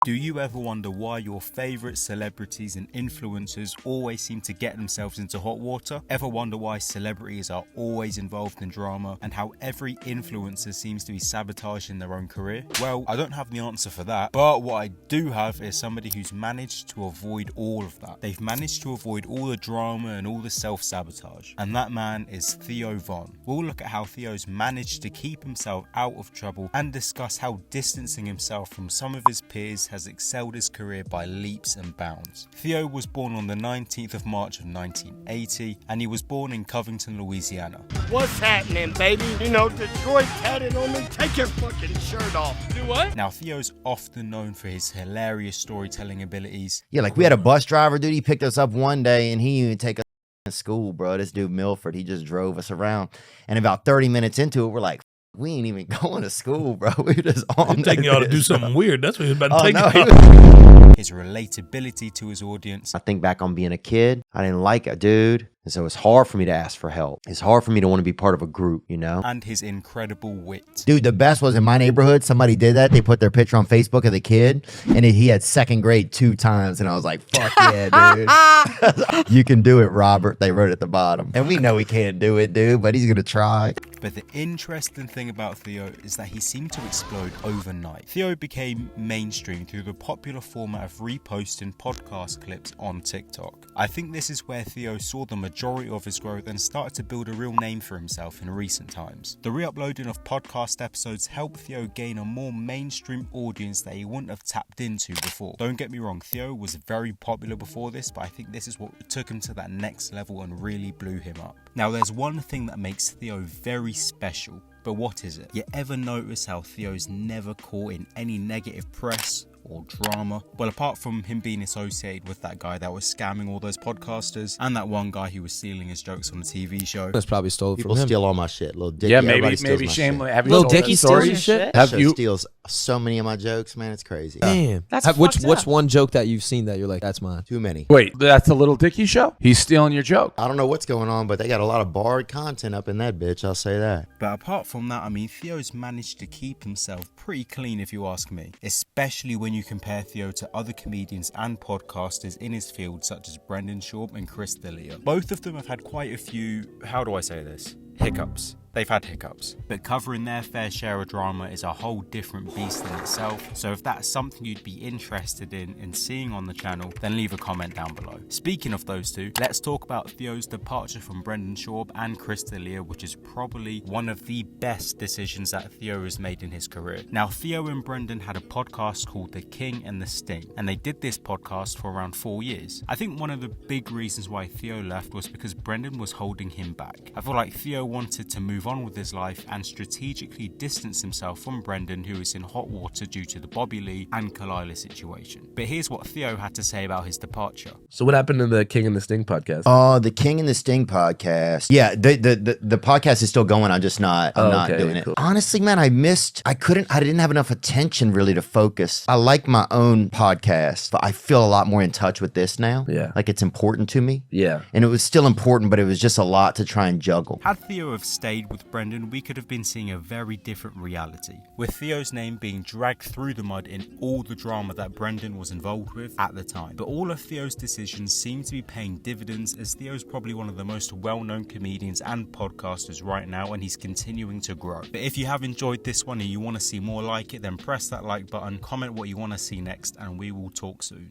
Do you ever wonder why your favourite celebrities and influencers always seem to get themselves into hot water? Ever wonder why celebrities are always involved in drama and how every influencer seems to be sabotaging their own career? Well, I don't have the answer for that, but what I do have is somebody who's managed to avoid all of that. They've managed to avoid all the drama and all the self-sabotage, and that man is Theo Von. We'll look at how Theo's managed to keep himself out of trouble and discuss how distancing himself from some of his peers has excelled his career by leaps and bounds. Theo was born on the 19th of March of 1980, and he was born in Covington, Louisiana. What's happening, baby? You know, Detroit tatted on me. Take your fucking shirt off. Do what? Now, Theo's often known for his hilarious storytelling abilities. Yeah, like we had a bus driver, dude. He picked us up one day, and he didn't even take us to school, bro. This dude Milford, he just drove us around. And about 30 minutes into it, we're like, we ain't even going to school, bro. We just on taking y'all to do something weird. That's what he was about to take y'all. His relatability to his audience. I think back on being a kid. I didn't like a dude. And so it's hard for me to ask for help. It's hard for me to want to be part of a group, you know? And his incredible wit. Dude, the best was in my neighborhood. Somebody did that. They put their picture on Facebook of the kid, and he had second grade 2 times. And I was like, fuck yeah, dude. You can do it, Robert. They wrote at the bottom. And we know he can't do it, dude, but he's going to try. But the interesting thing about Theo is that he seemed to explode overnight. Theo became mainstream through the popular format of reposting podcast clips on TikTok. I think this is where Theo saw the majority of his growth and started to build a real name for himself in recent times. The re-uploading of podcast episodes helped Theo gain a more mainstream audience that he wouldn't have tapped into before. Don't get me wrong, Theo was very popular before this, but I think this is what took him to that next level and really blew him up. Now, there's one thing that makes Theo very special, but what is it? You ever notice how Theo's never caught in any negative press or drama? Well, apart from him being associated with that guy that was scamming all those podcasters and that one guy who was stealing his jokes on the TV show. That's probably stolen People from him. steal all my shit. Little Dicky. Yeah, Everybody maybe steals my Shane. shit. Have you Lil told that Dicky story? steals your shit? That Have show you? steals so many of my jokes, man. It's crazy. Damn. That's what's fucked up. one joke that you've seen that you're like, that's mine? Too many. Wait, that's a Little Dicky show? He's stealing your joke. I don't know what's going on, but they got a lot of barred content up in that bitch. I'll say that. But apart from that, I mean, Theo's managed to keep himself pretty clean if you ask me, especially when you compare Theo to other comedians and podcasters in his field such as Brendan Schaub and Chris D'Elia. Both of them have had quite a few, how do I say this, hiccups. They've had hiccups, but covering their fair share of drama is a whole different beast in itself. So if that's something you'd be interested in seeing on the channel, then leave a comment down below. Speaking of those two, let's talk about Theo's departure from Brendan Schaub and Chris D'Elia, which is probably one of the best decisions that Theo has made in his career. Now, Theo and Brendan had a podcast called The King and the Sting, and they did this podcast for around 4 years. I think one of the big reasons why Theo left was because Brendan was holding him back. I feel like Theo wanted to move on with his life and strategically distance himself from Brendan, who is in hot water due to the Bobby Lee and Kalila situation. But here's what Theo had to say about his departure. So what happened to the King and the Sting podcast? Oh, the King and the Sting podcast. Yeah, the podcast is still going. I'm just not. I'm not doing it. Cool. Honestly, man, I didn't have enough attention really to focus. I like my own podcast, but I feel a lot more in touch with this now. Yeah. Like it's important to me. Yeah. And it was still important, but it was just a lot to try and juggle. Had Theo have stayed with Brendan, we could have been seeing a very different reality, with Theo's name being dragged through the mud in all the drama that Brendan was involved with at the time. But all of Theo's decisions seem to be paying dividends, as Theo's probably one of the most well-known comedians and podcasters right now, and he's continuing to grow. But if you have enjoyed this one and you want to see more like it, then press that like button, comment what you want to see next, and we will talk soon.